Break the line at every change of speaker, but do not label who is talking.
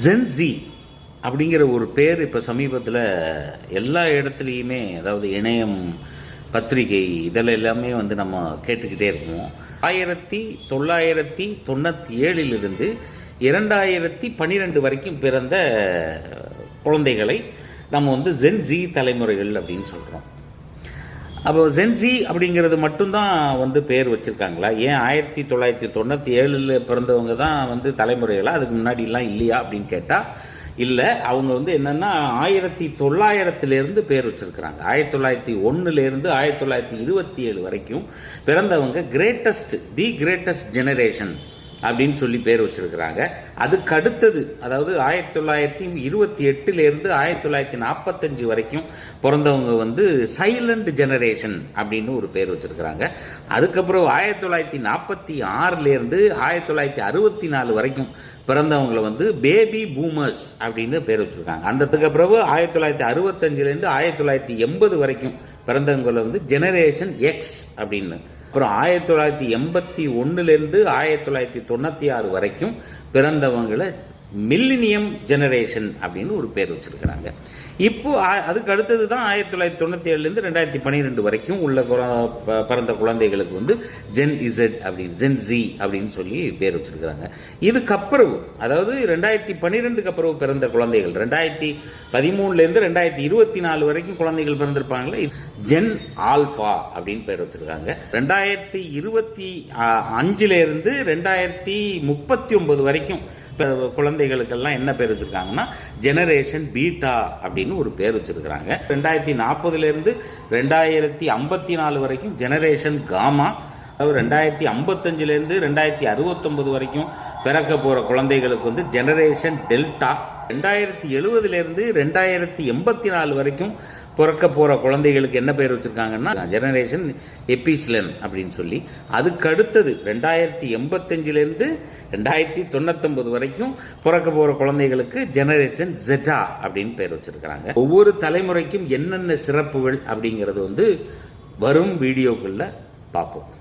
Gen Z அப்படிங்கிற ஒரு பேர் இப்போ சமீபத்தில் எல்லா இடத்துலையுமே, அதாவது இணையம், பத்திரிகை, இதில் எல்லாமே நம்ம கேட்டுக்கிட்டே இருக்கோம். 1997 2012 வரைக்கும் பிறந்த குழந்தைகளை நம்ம ஜென்ஸி தலைமுறைகள் அப்படின்னு சொல்கிறோம். அப்போ ஜென்ஸி அப்படிங்கிறது மட்டும்தான் பேர் வச்சுருக்காங்களா? ஏன் 1997 பிறந்தவங்க தான் தலைமுறைகளா? அதுக்கு முன்னாடிலாம் இல்லையா அப்படின்னு கேட்டால் இல்லை. அவங்க என்னென்னா 1900 பேர் வச்சுருக்கிறாங்க. 1901 1927 வரைக்கும் பிறந்தவங்க தி கிரேட்டஸ்ட் ஜெனரேஷன் அப்படின்னு சொல்லி பேர் வச்சுருக்கிறாங்க. அதுக்கு அடுத்தது, அதாவது 1928 1945 வரைக்கும் பிறந்தவங்க சைலண்ட் ஜெனரேஷன் அப்படின்னு ஒரு பேர் வச்சுருக்கிறாங்க. அதுக்கப்புறம் 1946 1964 வரைக்கும் பிறந்தவங்களை பேபி பூமர்ஸ் அப்படின்னு பேர் வச்சுருக்காங்க. அந்ததுக்கு பிறகு 1965 1980 வரைக்கும் பிறந்தவங்களை ஜெனரேஷன் எக்ஸ் அப்படின்னு. அப்புறம் 1981 1996 வரைக்கும் பிறந்தவங்களை மில்லினியம் ஜெனரேஷன் அப்படின்னு ஒரு பேர் வச்சுருக்கிறாங்க. இப்போது அதுக்கு அடுத்தது தான் 1997 2012 வரைக்கும் உள்ள பிறந்த குழந்தைகளுக்கு ஜென் இசட் அப்படின்னு, ஜென் ஜி அப்படின்னு சொல்லி பேர் வச்சுருக்கிறாங்க. இதுக்கப்புறம், அதாவது 2012 அப்புறம் பிறந்த குழந்தைகள், 2013 2024 வரைக்கும் குழந்தைகள் பிறந்திருப்பாங்களே, ஜென் ஆல்ஃபா அப்படின்னு பேர் வச்சுருக்காங்க. 2025 2039 வரைக்கும் குழந்தைகளுக்கெல்லாம் என்ன பேர் வச்சுருக்காங்கன்னா ஜெனரேஷன் பீட்டா அப்படின்னு ஒரு பேர் வச்சுருக்கிறாங்க. 2040 2054 வரைக்கும் ஜெனரேஷன் காமா. அதாவது 2055 2069 வரைக்கும் பிறக்க போகிற குழந்தைகளுக்கு ஜெனரேஷன் டெல்டா. 2070 2084 வரைக்கும் பிறக்க போகிற குழந்தைகளுக்கு என்ன பேர் வச்சுருக்காங்கன்னா ஜெனரேஷன் எபிஸ்லன் அப்படின்னு சொல்லி. அதுக்கு அடுத்தது 2085 2099 வரைக்கும் பிறக்க போகிற குழந்தைகளுக்கு ஜெனரேஷன் ஜெட்டா அப்படின்னு பேர் வச்சுருக்கிறாங்க. ஒவ்வொரு தலைமுறைக்கும் என்னென்ன சிறப்புகள் அப்படிங்கிறது வரும் வீடியோக்களில் பார்ப்போம்.